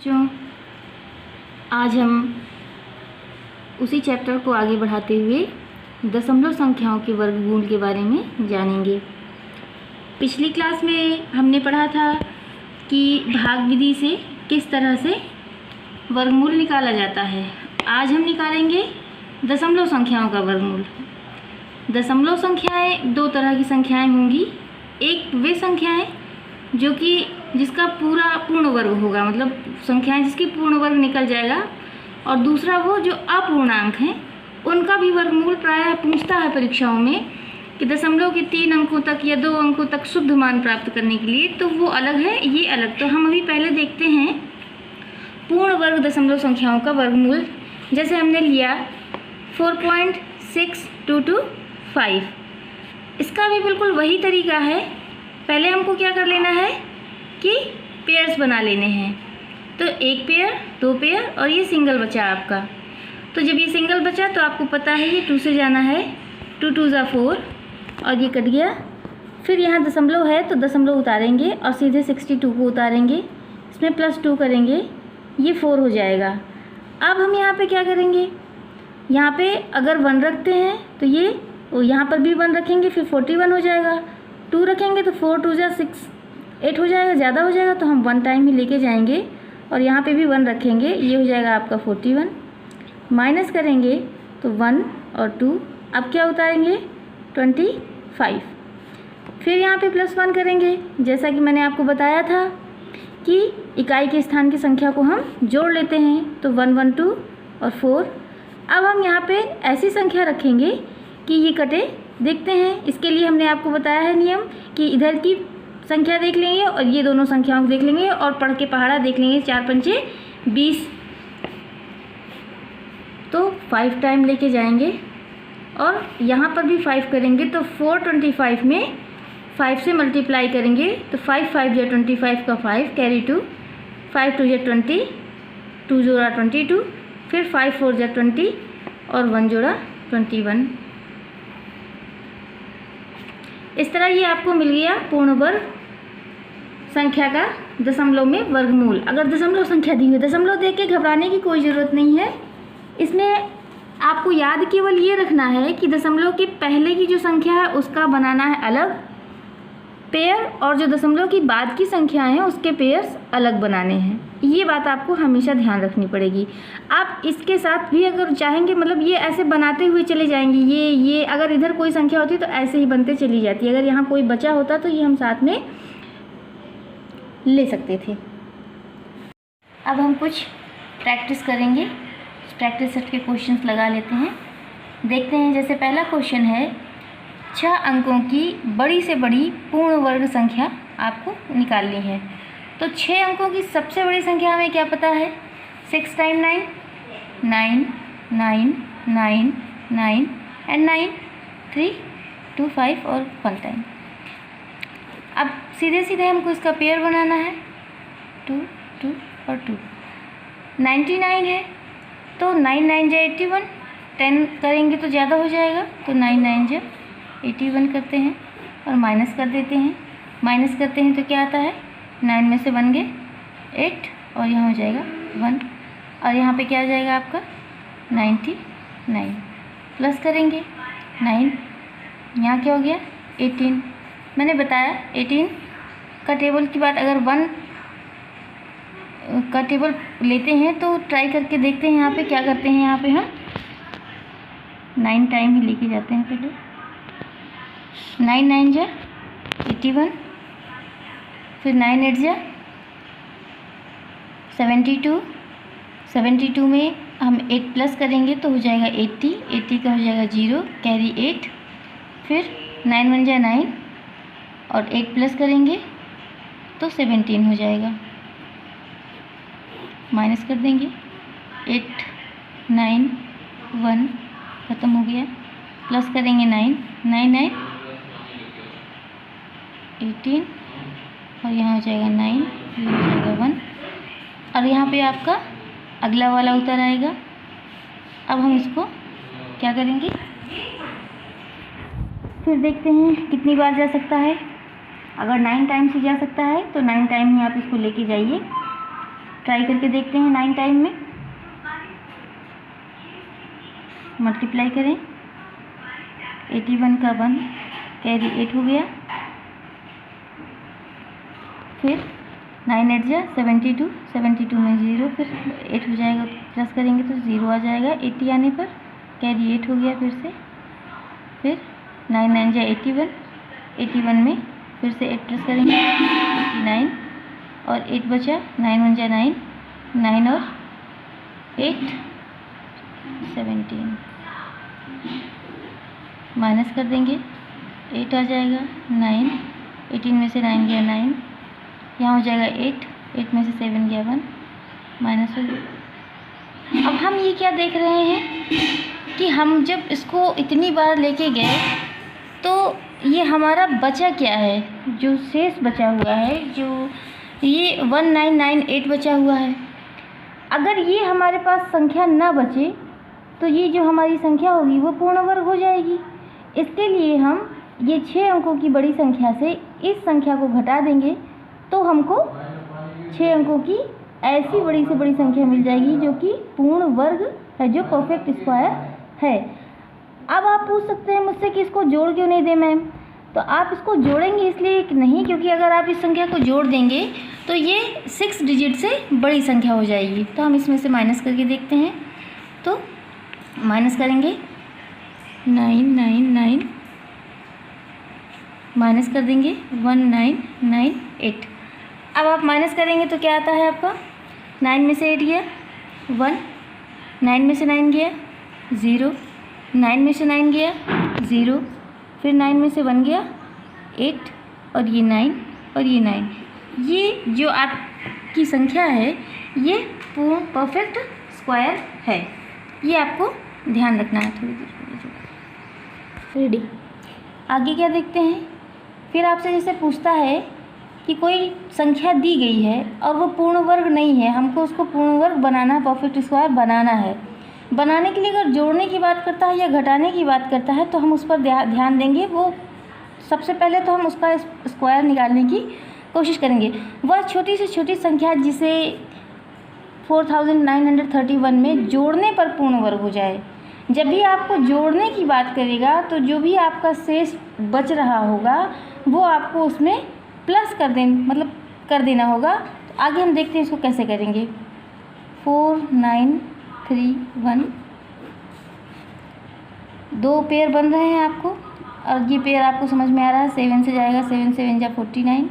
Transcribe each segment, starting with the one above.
बच्चों, आज हम उसी चैप्टर को आगे बढ़ाते हुए दशमलव संख्याओं के वर्गमूल के बारे में जानेंगे। पिछली क्लास में हमने पढ़ा था कि भाग विधि से किस तरह से वर्गमूल निकाला जाता है। आज हम निकालेंगे दशमलव संख्याओं का वर्गमूल। दशमलव संख्याएं दो तरह की संख्याएं होंगी। एक वे संख्याएं जो कि जिसका पूर्ण वर्ग होगा, मतलब संख्याएं जिसकी पूर्ण वर्ग निकल जाएगा, और दूसरा वो जो अपूर्णांक हैं उनका भी वर्गमूल प्रायः पूछता है परीक्षाओं में कि दशमलव के 3 अंकों तक या 2 अंकों तक शुद्ध मान प्राप्त करने के लिए, तो वो अलग है, ये अलग। तो हम अभी पहले देखते हैं पूर्ण वर्ग दशमलव संख्याओं का वर्गमूल। जैसे हमने लिया 4.6225, इसका भी बिल्कुल वही तरीका है। पहले हमको क्या कर लेना है कि पेयर्स बना लेने हैं। तो एक पेयर, 2 पेयर और ये सिंगल बचा आपका। तो जब ये सिंगल बचा तो आपको पता है ये 2 से जाना है, 2 2 ज़ा 4 और ये कट गया। फिर यहाँ दशमलव है तो दशमलव उतारेंगे और सीधे 62 को उतारेंगे, इसमें +2 करेंगे, ये 4 हो जाएगा। अब हम यहाँ पे क्या करेंगे, यहाँ पे अगर 1 रखते हैं तो ये यहाँ पर भी 1 रखेंगे, फिर 41 हो जाएगा। 2 रखेंगे तो 4 2 ज़ा 6 8 हो जाएगा, ज़्यादा हो जाएगा तो हम 1 टाइम ही लेके जाएंगे और यहाँ पे भी 1 रखेंगे, ये हो जाएगा आपका 41। माइनस करेंगे तो 1 और 2, अब क्या उतारेंगे 25। फिर यहाँ पे +1 करेंगे, जैसा कि मैंने आपको बताया था कि इकाई के स्थान की संख्या को हम जोड़ लेते हैं, तो 1 1 2 और 4। अब हम यहाँ पे ऐसी संख्या रखेंगे कि ये कटे। देखते हैं, इसके लिए हमने आपको बताया है नियम कि इधर की संख्या देख लेंगे और ये दोनों संख्याओं को देख लेंगे और पढ़ के पहाड़ा देख लेंगे। 4 पंचे 20, तो 5 टाइम लेके जाएंगे और यहाँ पर भी 5 करेंगे, तो 425 में 5 से मल्टीप्लाई करेंगे, तो 5 5 या 25 का 5 कैरी 2, 5 2 या 20, 2 जोड़ा 22, फिर 5 4 या 20 और 1 जोड़ा 21। इस तरह ये आपको मिल गया पूर्ण वर्ग संख्या का दशमलव में वर्गमूल। अगर दशमलव संख्या दी हुई, दशमलव देख के घबराने की कोई ज़रूरत नहीं है। इसमें आपको याद केवल ये रखना है कि दशमलव के पहले की जो संख्या है उसका बनाना है अलग पेयर, और जो दशमलव की बाद की संख्या है उसके पेयर्स अलग बनाने हैं। ये बात आपको हमेशा ध्यान रखनी पड़ेगी। आप इसके साथ भी अगर चाहेंगे, मतलब ये ऐसे बनाते हुए चले जाएंगे, ये अगर इधर कोई संख्या होती तो ऐसे ही बनते चली जाती। अगर यहाँ कोई बचा होता तो ये हम साथ में ले सकते थे। अब हम कुछ प्रैक्टिस करेंगे, प्रैक्टिस सेट के क्वेश्चंस लगा लेते हैं। देखते हैं, जैसे पहला क्वेश्चन है 6 अंकों की बड़ी से बड़ी पूर्ण वर्ग संख्या आपको निकालनी है। तो 6 अंकों की सबसे बड़ी संख्या हमें क्या पता है, 6 टाइम 9 9 9 9 9 एंड 9 3 2 5 और 1 टाइम। अब सीधे सीधे हमको इसका पेयर बनाना है, 2 2 और 2। 99 है तो 9 9 जा 81, 10 करेंगे तो ज़्यादा हो जाएगा, तो 9 9 जा 81 करते हैं और माइनस कर देते हैं। माइनस करते हैं तो क्या आता है, 9 में से 1 गए 8 और यहाँ हो जाएगा 1, और यहाँ पे क्या आ जाएगा आपका 99। प्लस करेंगे 9, यहाँ क्या हो गया 18। मैंने बताया 18 का टेबल की बात, अगर 1 का टेबल लेते हैं तो ट्राई करके देखते हैं। यहाँ पे क्या करते हैं, यहाँ पे हम 9 टाइम ही लेके जाते हैं। पहले 9 9 जा 81, फिर 9 8 जा 72, 72 में हम 8 प्लस करेंगे तो हो जाएगा 80, 80 का हो जाएगा 0 कैरी 8, फिर 9 1 जा 9 और 8 प्लस करेंगे तो 17 हो जाएगा। माइनस कर देंगे 8 9 1 ख़त्म हो गया, प्लस करेंगे 9 9 9 18 और यहाँ हो जाएगा 9, ये हो जाएगा 1 और यहाँ पे आपका अगला वाला उतर आएगा। अब हम इसको क्या करेंगे, फिर देखते हैं कितनी बार जा सकता है। अगर 9 टाइम से जा सकता है तो 9 टाइम ही आप इसको लेके जाइए। ट्राई करके देखते हैं 9 टाइम में। मल्टीप्लाई करें, 81 का 1 कैरी 8 हो गया। फिर 9 8 जा 72, 72 में 0, फिर 8 हो जाएगा, प्लस करेंगे तो 0 आ जाएगा। 80 आने पर कैरी 8 हो गया फिर से। फिर 9 9 जा 81, 81 में फिर से 8 प्लस करेंगे 89 और 8 बचा। 9 1 जा 9, 9 और 8 17, माइनस कर देंगे 8 आ जाएगा। 9 18 में से 9 गया 9, यहाँ हो जाएगा 8, 8 में से 7 गया 1, माइनस हो गया। अब हम ये क्या देख रहे हैं कि हम जब इसको इतनी बार लेके गए तो ये हमारा बचा क्या है, जो शेष बचा हुआ है, जो ये 1998 बचा हुआ है। अगर ये हमारे पास संख्या ना बचे तो ये जो हमारी संख्या होगी वो पूर्ण वर्ग हो जाएगी। इसके लिए हम ये 6 अंकों की बड़ी संख्या से इस संख्या को घटा देंगे तो हमको 6 अंकों की ऐसी बड़ी से बड़ी संख्या मिल जाएगी जो कि पूर्ण वर्ग है, जो परफेक्ट स्क्वायर है। अब आप पूछ सकते हैं मुझसे कि इसको जोड़ क्यों नहीं दे मैम, तो आप इसको जोड़ेंगे इसलिए नहीं क्योंकि अगर आप इस संख्या को जोड़ देंगे तो ये 6 डिजिट से बड़ी संख्या हो जाएगी। तो हम इसमें से माइनस करके देखते हैं। तो माइनस करेंगे 999, माइनस कर देंगे 1998। अब आप माइनस करेंगे तो क्या आता है आपका, 9 में से 8 गया 1, 9 में से 9 गया 0, 9 में से 9 गया 0, फिर 9 में से 1 गया 8 और ये 9 और ये 9। ये जो आपकी संख्या है ये परफेक्ट स्क्वायर है, ये आपको ध्यान रखना है। थोड़ी देर रेडी। आगे क्या देखते हैं, फिर आपसे जैसे पूछता है कि कोई संख्या दी गई है और वो पूर्ण वर्ग नहीं है, हमको उसको पूर्ण वर्ग बनाना, परफेक्ट स्क्वायर बनाना है। बनाने के लिए अगर जोड़ने की बात करता है या घटाने की बात करता है तो हम उस पर ध्यान देंगे। वो सबसे पहले तो हम उसका स्क्वायर निकालने की कोशिश करेंगे। वह छोटी से छोटी संख्या जिसे 4931 में जोड़ने पर पूर्ण वर्ग हो जाए। जब भी आपको जोड़ने की बात करेगा तो जो भी आपका शेष बच रहा होगा वो आपको उसमें प्लस कर देना होगा। तो आगे हम देखते हैं इसको कैसे करेंगे। 4931 दो पेयर बन रहे हैं आपको, और ये पेयर आपको समझ में आ रहा है। 7 से जाएगा, 7 7 जा 49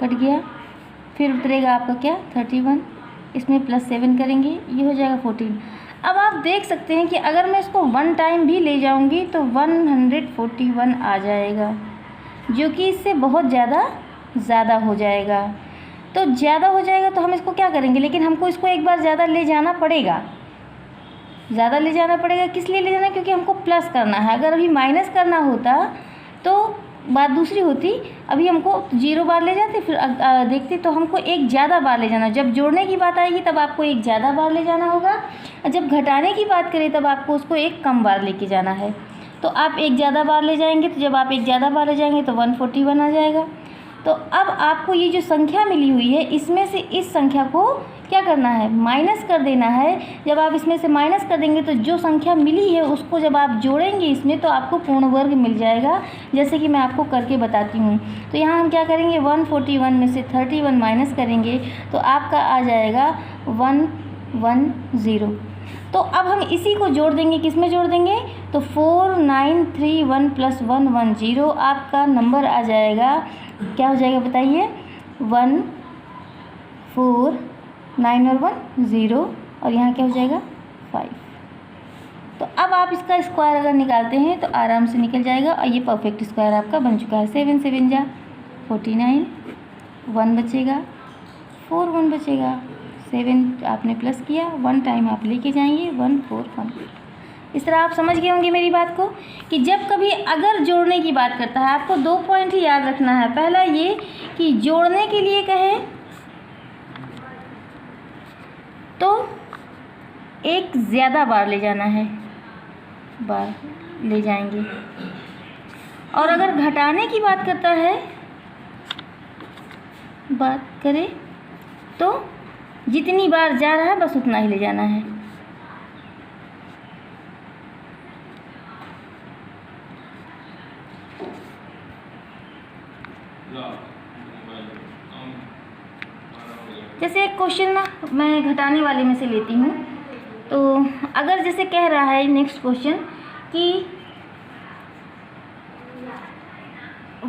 कट गया, फिर उतरेगा आपका क्या 31, इसमें +7 करेंगे, ये हो जाएगा 14। अब आप देख सकते हैं कि अगर मैं इसको 1 टाइम भी ले जाऊंगी तो 141 आ जाएगा, जो कि इससे बहुत ज़्यादा हो जाएगा। तो ज़्यादा हो जाएगा तो हम इसको क्या करेंगे, लेकिन हमको इसको एक बार ज़्यादा ले जाना पड़ेगा। किस लिए ले जाना, क्योंकि हमको प्लस करना है। अगर अभी माइनस करना होता तो बात दूसरी होती। अभी हमको 0 बार ले जाते, फिर देखते तो हमको एक ज़्यादा बार ले जाना। जब जोड़ने की बात आएगी तब आपको एक ज़्यादा बार ले जाना होगा, और जब घटाने की बात करें तब आपको उसको एक कम बार लेके जाना है। तो आप एक ज़्यादा बार ले जाएंगे, तो जब आप एक ज़्यादा बार ले जाएंगे तो 141 आ जाएगा। तो अब आपको ये जो संख्या मिली हुई है इसमें से इस संख्या को क्या करना है, माइनस कर देना है। जब आप इसमें से माइनस कर देंगे तो जो संख्या मिली है उसको जब आप जोड़ेंगे इसमें तो आपको पूर्ण वर्ग मिल जाएगा, जैसे कि मैं आपको करके बताती हूँ। तो यहाँ हम क्या करेंगे, 141 में से 31 माइनस करेंगे तो आपका आ जाएगा 110। तो अब हम इसी को जोड़ देंगे, किस में जोड़ देंगे, तो 4931 + 110 आपका नंबर आ जाएगा। क्या हो जाएगा बताइए, 1 4 9 और 1 0, और यहाँ क्या हो जाएगा 5। तो अब आप इसका स्क्वायर अगर निकालते हैं तो आराम से निकल जाएगा, और ये परफेक्ट स्क्वायर आपका बन चुका है। 7 7 जा 49, 1 बचेगा, 4 1 बचेगा, 7 आपने प्लस किया, 1 टाइम आप लेके जाएंगे, 141। इस तरह आप समझ गए होंगे मेरी बात को, कि जब कभी अगर जोड़ने की बात करता है आपको 2 पॉइंट ही याद रखना है। पहला ये कि जोड़ने के लिए कहे तो एक ज़्यादा बार ले जाना है, बार ले जाएंगे, और अगर घटाने की बात करता है, बात करें तो जितनी बार जा रहा है बस उतना ही ले जाना है। जैसे एक क्वेश्चन ना मैं घटाने वाले में से लेती हूँ। तो अगर जैसे कह रहा है नेक्स्ट क्वेश्चन कि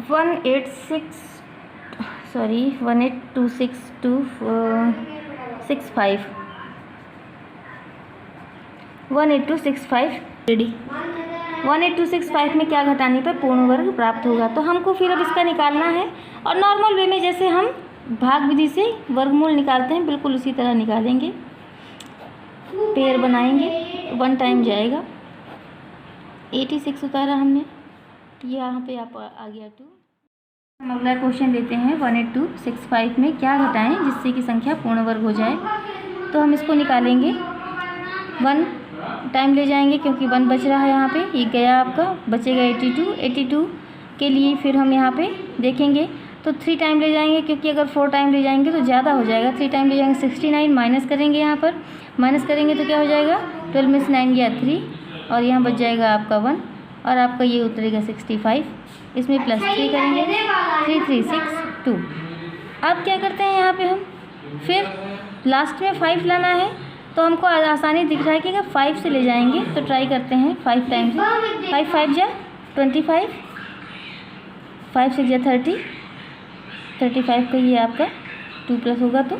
18265 रेडी 18265 में क्या घटाने पर पूर्ण वर्ग प्राप्त होगा। तो हमको फिर अब इसका निकालना है और नॉर्मल वे में जैसे हम भाग विधि से वर्गमूल निकालते हैं बिल्कुल उसी तरह निकालेंगे। पेयर बनाएंगे, 1 टाइम जाएगा, 86 उतारा हमने, यहाँ पे आप आ गया 2। हम अगला क्वेश्चन लेते हैं 18265 में क्या घटाएं जिससे कि संख्या पूर्ण वर्ग हो जाए। तो हम इसको निकालेंगे, 1 टाइम ले जाएंगे क्योंकि 1 बच रहा है यहाँ पे, ये गया आपका, बचेगा 82 के लिए फिर हम यहाँ पे देखेंगे तो 3 टाइम ले जाएंगे क्योंकि अगर 4 टाइम ले जाएंगे तो ज़्यादा हो जाएगा। 3 टाइम ले जाएंगे 69, माइनस करेंगे, यहाँ पर माइनस करेंगे तो क्या हो जाएगा 12 में से 9 गया 3 और यहाँ बच जाएगा आपका 1 और आपका ये उतरेगा 65। इसमें +3 करेंगे, 3 3 6 2। अब क्या करते हैं यहाँ पे हम फिर लास्ट में 5 लाना है तो हमको आसानी दिख रहा है कि अगर 5 से ले जाएंगे तो ट्राई करते हैं 5 टाइम से। 5 5 जा 25, 5 6 जा 30, 35 का ये आपका 2 प्लस होगा तो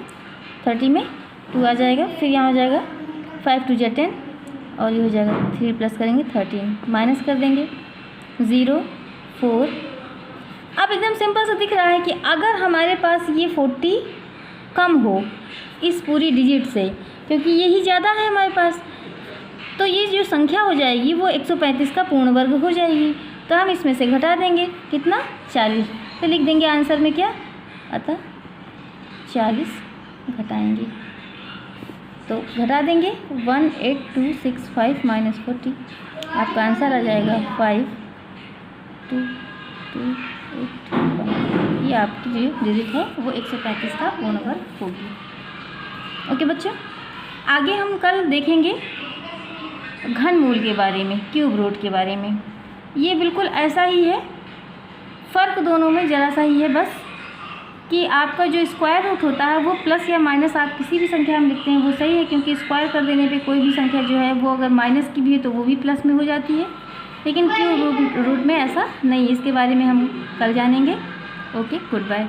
30 में 2 आ जाएगा, फिर यहाँ हो जाएगा 5 2 जा 10 और ये हो जाएगा 3 प्लस करेंगे 13, माइनस कर देंगे 0 4। अब एकदम सिंपल सा दिख रहा है कि अगर हमारे पास ये 40 कम हो इस पूरी डिजिट से, क्योंकि यही ज़्यादा है हमारे पास, तो ये जो संख्या हो जाएगी वो 135 का पूर्ण वर्ग हो जाएगी। तो हम इसमें से घटा देंगे कितना 40, तो लिख देंगे आंसर में क्या अतः 40 घटाएंगे तो घटा देंगे 18265 माइनस 40, आपका आंसर आ जाएगा 5228। ये आपकी जो डिजिट है वो 135 का पूर्ण वर्ग होगी। ओके बच्चों, आगे हम कल देखेंगे घनमूल के बारे में, क्यूब रूट के बारे में। ये बिल्कुल ऐसा ही है, फ़र्क दोनों में ज़रा सा ही है बस कि आपका जो स्क्वायर रूट होता है वो प्लस या माइनस आप किसी भी संख्या में लिखते हैं वो सही है, क्योंकि स्क्वायर कर देने पे कोई भी संख्या जो है वो अगर माइनस की भी है तो वो भी प्लस में हो जाती है। लेकिन क्यूब रूट में ऐसा नहीं, इसके बारे में हम कल जानेंगे। Okay, good bye.